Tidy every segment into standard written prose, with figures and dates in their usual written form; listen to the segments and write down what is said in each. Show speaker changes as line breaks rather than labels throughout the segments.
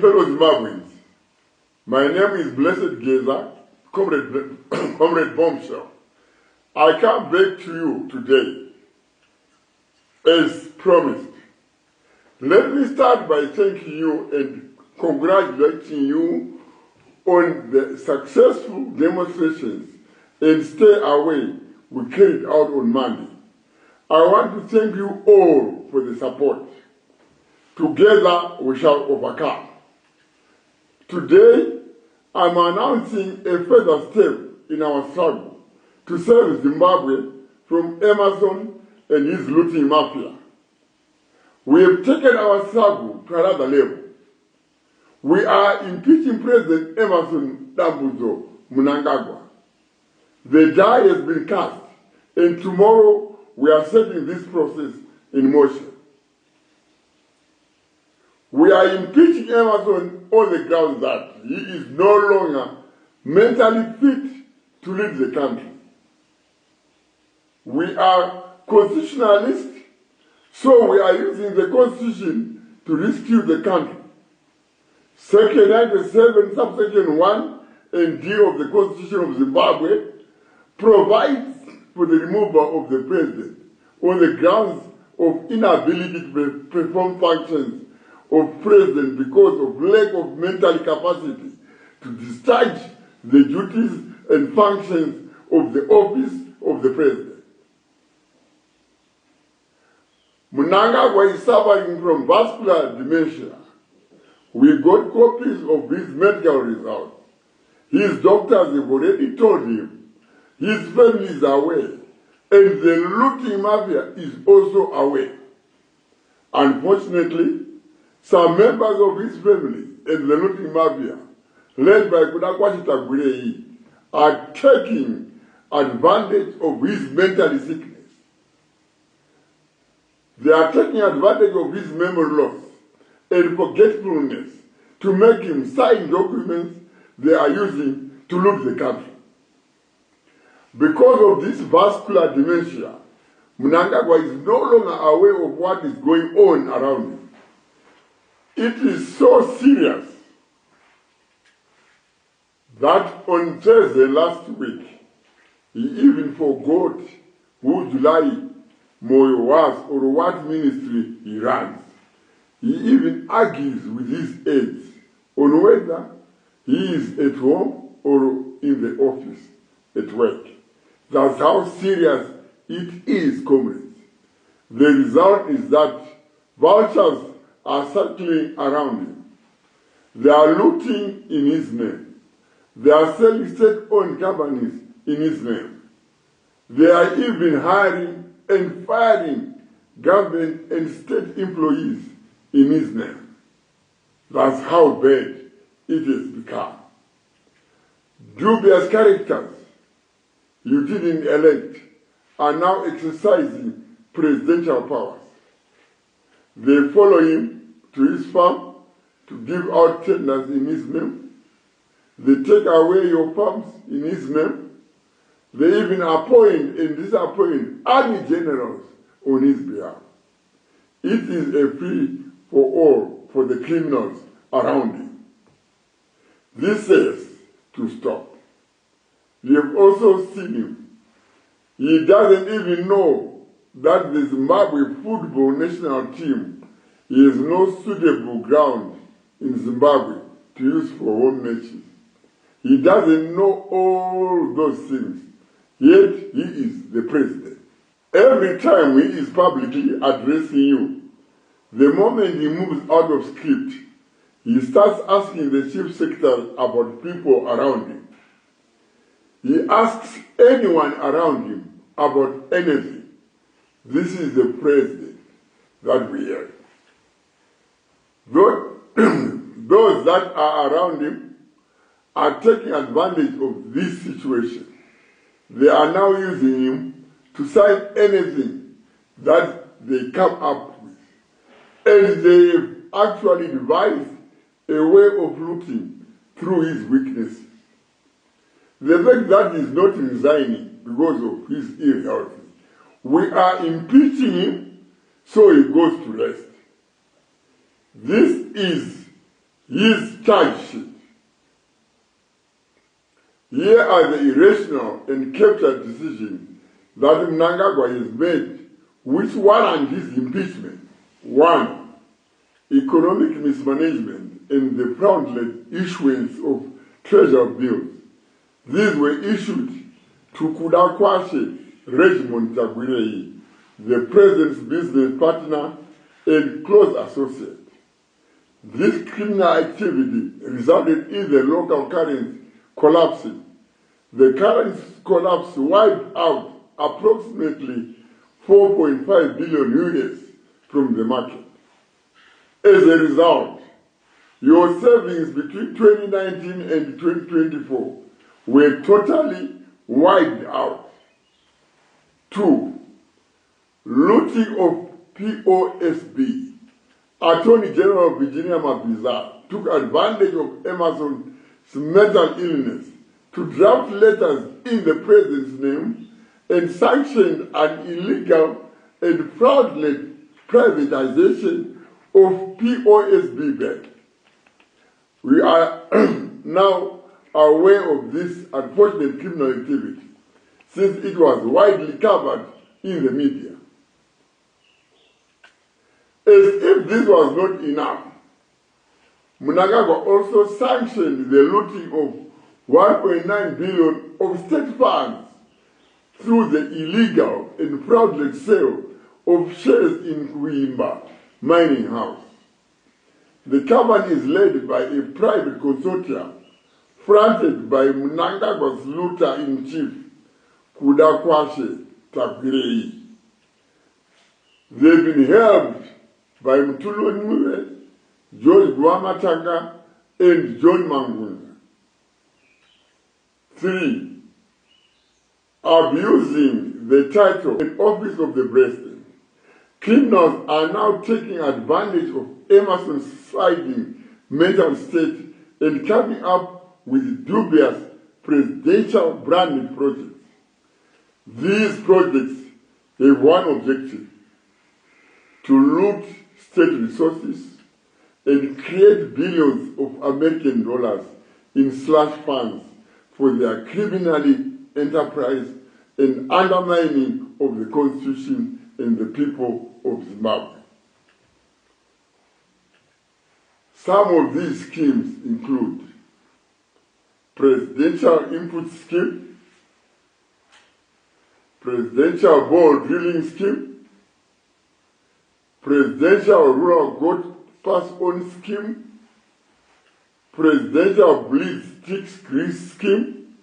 Fellow Zimbabweans, my name is Blessed Geza, Comrade Bombshell. I come back to you today, as promised. Let me start by thanking you and congratulating you on the successful demonstrations and stay away we carried out on Monday. I want to thank you all for the support. Together we shall overcome. Today, I'm announcing a further step in our struggle to save Zimbabwe from Emerson and his looting mafia. We have taken our struggle to another level. We are impeaching President Emerson Mnangagwa. The die has been cast, and tomorrow we are setting this process in motion. We are impeaching Emerson on the grounds that he is no longer mentally fit to lead the country. We are constitutionalists, so we are using the Constitution to rescue the country. Section 97, subsection 1 and D of the Constitution of Zimbabwe provides for the removal of the president on the grounds of inability to perform functions of president because of lack of mental capacity to discharge the duties and functions of the office of the president. Mnangagwa is suffering from vascular dementia. We got copies of his medical results. His doctors have already told him. His family is aware. And the looting mafia is also aware. Unfortunately, some members of his family and the looting mafia, led by Kudakwashita Gurei, are taking advantage of his mental sickness. They are taking advantage of his memory loss and forgetfulness to make him sign documents they are using to loot the country. Because of this vascular dementia, Mnangagwa is no longer aware of what is going on around him. It is so serious that on Thursday last week, he even forgot who July Moyo was or what ministry he runs. He even argues with his aides on whether he is at home or in the office at work. That's how serious it is, comrades. The result is that vultures are circling around him. They are looting in his name. They are selling state-owned companies in his name. They are even hiring and firing government and state employees in his name. That's how bad it has become. Dubious characters you didn't elect are now exercising presidential powers. They follow him to his farm to give out tenders in his name. They take away your farms in his name. They even appoint and disappoint army generals on his behalf. It is a free for all for the criminals around him. This has to stop. We have also seen him. He doesn't even know that the Zimbabwe football national team is no suitable ground in Zimbabwe to use for home matches. He doesn't know all those things, yet he is the president. Every time he is publicly addressing you, the moment he moves out of script, he starts asking the chief secretary about people around him. He asks anyone around him about anything. This is the president that we have. Those that are around him are taking advantage of this situation. They are now using him to sign anything that they come up with. And they have actually devised a way of looting through his weakness. The fact that he is not resigning because of his ill health, we are impeaching him so he goes to rest. This is his charge sheet. Here are the irrational and captured decisions that Mnangagwa has made which warrant his impeachment. 1. Economic mismanagement and the fraudulent issuance of treasury bills. These were issued to Kudakwashe Regiment Tagwirei, the president's business partner and close associate. This criminal activity resulted in the local currency collapsing. The currency collapse wiped out approximately 4.5 billion US from the market. As a result, your savings between 2019 and 2024 were totally wiped out. 2. Looting of POSB. Attorney General Virginia Mabiza took advantage of Emerson's mental illness to draft letters in the president's name and sanctioned an illegal and fraudulent privatization of POSB Bank. We are now aware of this unfortunate criminal activity since it was widely covered in the media. As if this was not enough, Mnangagwa also sanctioned the looting of 1.9 billion of state funds through the illegal and fraudulent sale of shares in Kuimba mining house. The company is led by a private consortium fronted by Mnangagwa's looter-in-chief, Kudakwashe Tagwirei. They've been helped by Mtulu Nwe, George Guamatanga, and John Mangunga. 3. Abusing the title and office of the president. Criminals are now taking advantage of Emerson's sliding mental state and coming up with dubious presidential branding projects. These projects have one objective: to loot state resources and create billions of American dollars in slush funds for their criminally enterprise and undermining of the Constitution and the people of Zimbabwe. Some of these schemes include Presidential Input Scheme, Presidential Bore Drilling Scheme, Presidential Rural Goat Pass-On Scheme, Presidential Bleed Sticks Grease Scheme,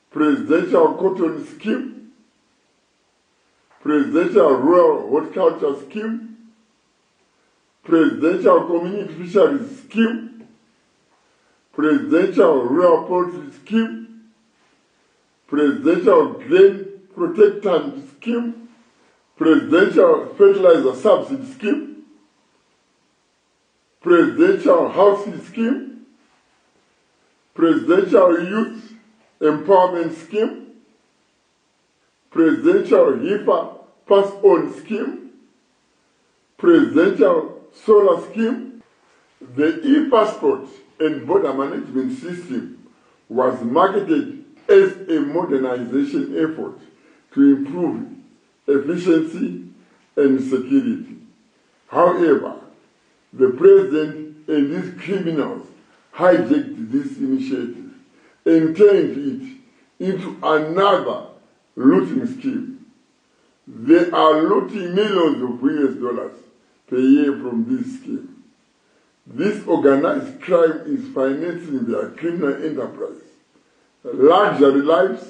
Presidential Cotton Scheme, Presidential Rural Horticulture Scheme, Presidential Community Fisheries Scheme, Presidential Rural Poultry Scheme, Presidential Grain Protectant Scheme, Presidential Fertilizer Subsidy Scheme, Presidential Housing Scheme, Presidential Youth Empowerment Scheme, Presidential HIPAA Pass-On Scheme, Presidential Solar Scheme. The e-passport and border management system was marketed as a modernization effort to improve efficiency and security. However, the president and his criminals hijacked this initiative and turned it into another looting scheme. They are looting millions of US dollars per year from this scheme. This organized crime is financing their criminal enterprise, luxury lives,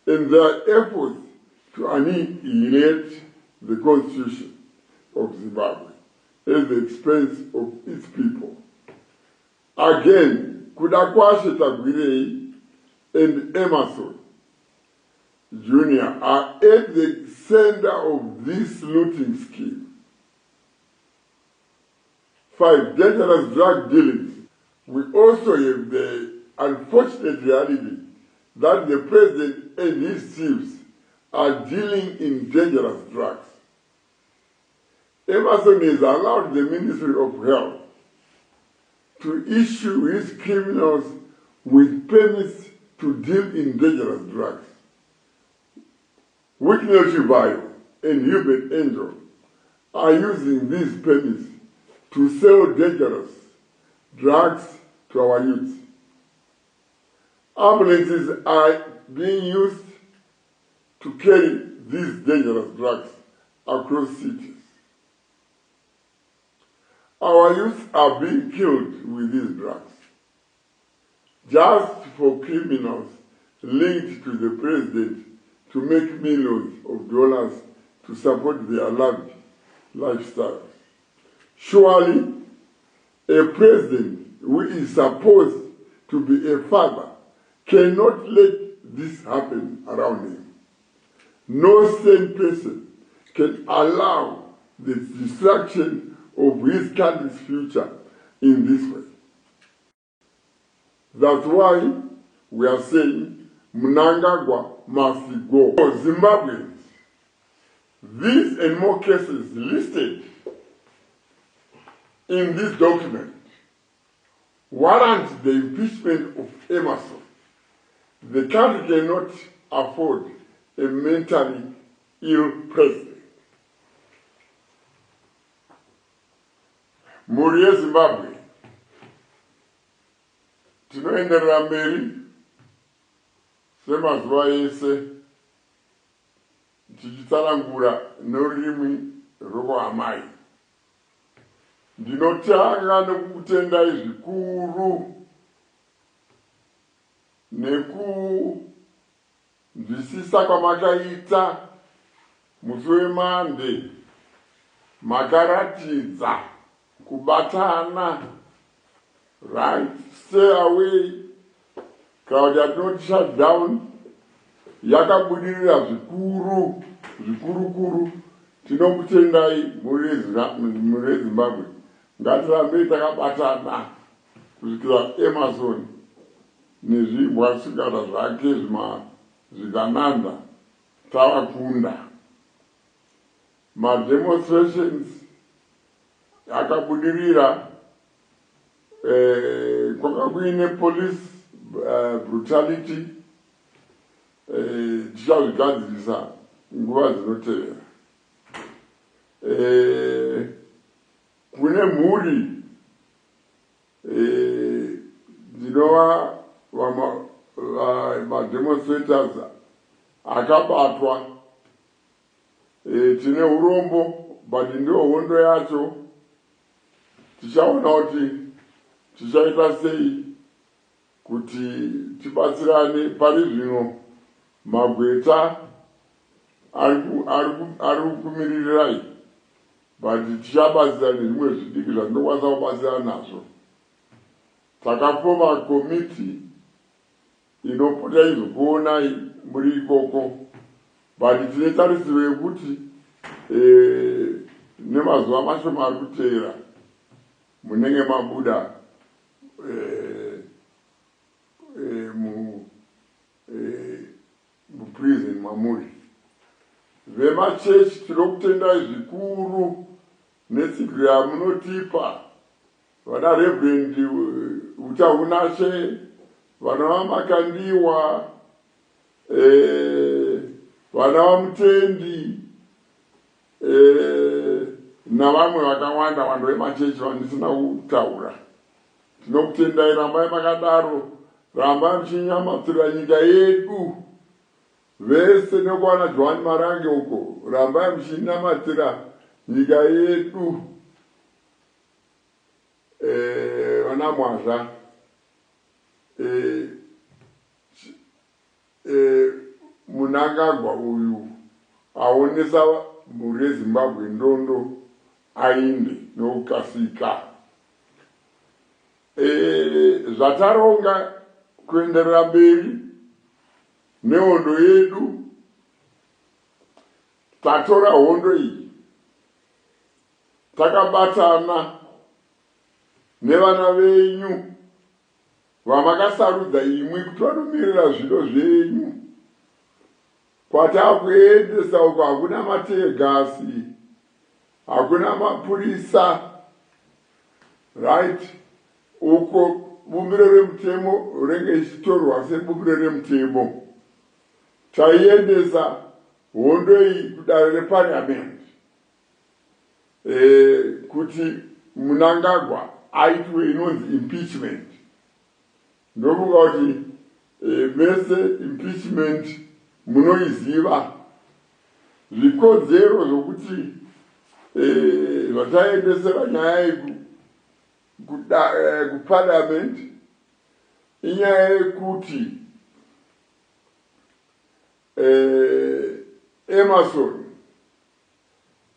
and their efforts to annihilate the Constitution of Zimbabwe at the expense of its people. Again, Kudakwashe Tagwirei and Emerson Jr. are at the center of this looting scheme. 5. Dangerous drug dealing. We also have the unfortunate reality that the president and his teams are dealing in dangerous drugs. Emerson has allowed the Ministry of Health to issue his criminals with permits to deal in dangerous drugs. Wicknell Bio and Hubert Angel are using these permits to sell dangerous drugs to our youth. Ambulances are being used to carry these dangerous drugs across cities. Our youth are being killed with these drugs, just for criminals linked to the president to make millions of dollars to support their lavish lifestyles. Surely, a president who is supposed to be a father cannot let this happen around him. No sane person can allow the destruction of his country's future in this way. That's why we are saying Mnangagwa must go. For Zimbabweans, these and more cases listed in this document warrant the impeachment of Emerson. The country cannot afford a mentally ill president. Muri yeZimbabwe tinoenderera mberi semazuva ese tichitsanangura norurimi rwokuhamai. Ndinotanga nekukutendai zvikuru nekunzwisisa kwamakaita musi weMonday. Makaratidza kubatana, right? Stay away. Crowd not shut down. Yakabudirira zvikuru. Tinokutendai muri Zimbabwe. Ngatirambe takabatana kusvikira Emerson nezvibwasikana zvake zvikananda tavakunda. Demonstrations akabudirira kwanga kuine police brutality tichazvigadzirisa nguva dzinotevera. Kune mhuri dzinova demonstrators akabatwa. Tine urombo, but ndio hondo yacho. Tichaona kuti tichaita sei kuti tibatsirane. Pari zvino magweta ari kukumirirai, but tichabatsirana nezvimwe zvidiki zvandinokwanisa kubatsirana nazvo. Takafoma komiti inopota izokuonai muri ikoko, but tine tarisiro yekuti nemazuva mashoma ari kuteera munenge mabuda muprison mamuri. Vemachechi tinokutendai zvikuru netsigiro yamunotipa. Vana Reverend Utaunashe, vana vaMakandiwa, vana vaMutendi, navamwe vakawanda vanhu vemachechi vandisina kutaura. Tinokutendai, rambai makadaro, rambai muchinyamatsira nyika yedu. Vese nekuwana Joan Marange uko, rambai muchinyamatsira nyika yedu. Vana Mwazha, Mnangagwa uyu aonesa mhuri yeZimbabwe ndondo ainde nokukasika. Zvataronga kuenderera mberi nehondo yedu, tatora hondo iyi, takabatana nevana venyu vamakasarudza imwi kuti vanomirira zviro zvenyu. Kwatakuendesa uko hakuna mategasi, hakuna mapurisa, right? uko bumbiro remutemo renge ichitorwa sebumbiro remutemo taiendesa hondo iyi kudare reparliament kuti Mnangagwa aitwe inonzi impeachment. Ndokuga kuti mese impeachment munoiziva zvikodzero zvokuti zvataendesera nyaya kuparliament inyaya yekuti Emerson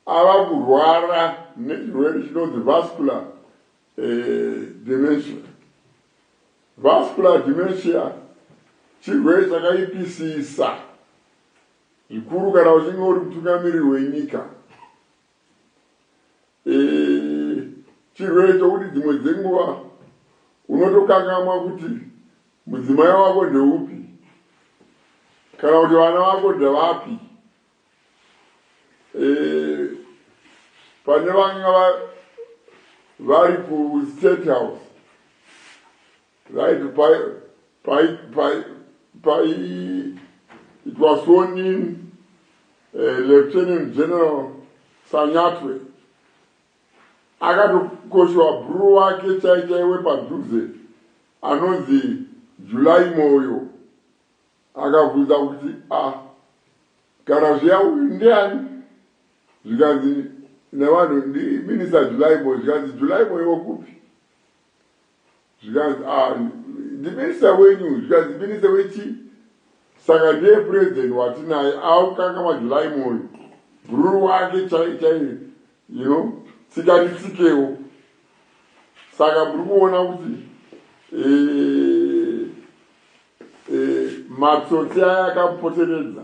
ava kurwara nechirwere chinonzi vascular dementia. Vascular dementia chirwere chakaipisisa zvikuru kana uchinge uri mutungamiriri wenyika. Chirwere chokuti dzimwe dzenguva unotokangamwa kuti mudzimai wako ndeupi kana kuti vana vako ndevapi. Pane vanga vari ku-State House, right? It was sworn in Lieutenant General Sanyatwe. Akatokoshwa bhuru wake chaichaiwe padhuze anonzi July Moyo. Akabvunza kuti kana zviya uyu ndiani? Zvikanzi nevanhu ndiminisa July Moyo. Zvikanzi July Moyo wokupi? Zvikanzi ndiminisa wenyu. Zvikanzi minisa wechi? Saka ndiye president watinaye aukangama July Moyo. Bhuru wake chaichaiwe, tsikatitsikewo. Saka muri kuona kuti matsotsi aya akamupoteredza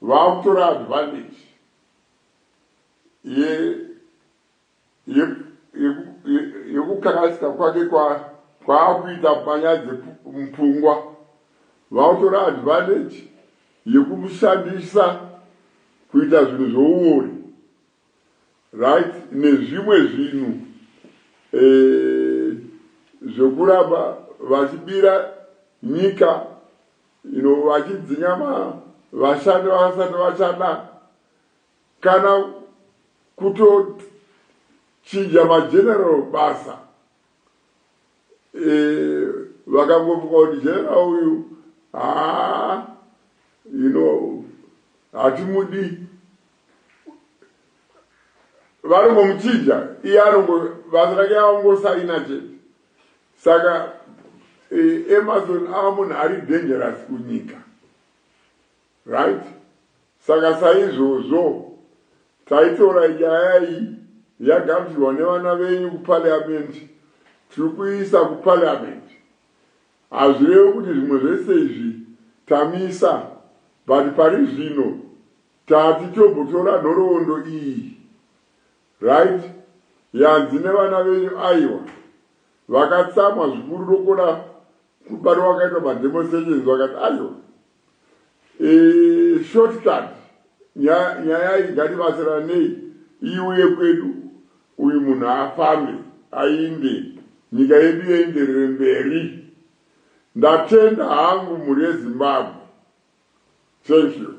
vakutora advantage yekukakasika kwake kwaakuita panyaya dzemupfungwa. Vakutora advantage yekumushandisa kuita zvinhu zvouori, right? Nezvimwe zvinhu zvokuramba vachibira nyika, vachidzinga vashandi vakasati vashanda, kana kutochinja mageneral basa. Vakangofunga kuti general uyu hatimudi, varongomuchinja iye basa rake avangosaina chete. Saka Emerson ava munhu ari dangerous kunyika, right? Saka saizvozvo taitora nyaya iyi yagadzirwa nevana venyu kuparliament, tiri kuisa kuparliament. Hazvirevi kuti zvimwe zvese izvi tamisa, but pari zvino tati tobotora nhoroondo iyi, right? Yanzi nevana venyu aiwa vakatsamwa zvikuru nokona kubatwa wakaitwa mademonstrations vakati aiwa shortcut nyaya iyi ngatibatsiranei iuye kwedu, uyu munhu afambe ainde, nyika yedu yeenderere mberi. Ndatenda hangu mhuri yeZimbabwe. Thank you.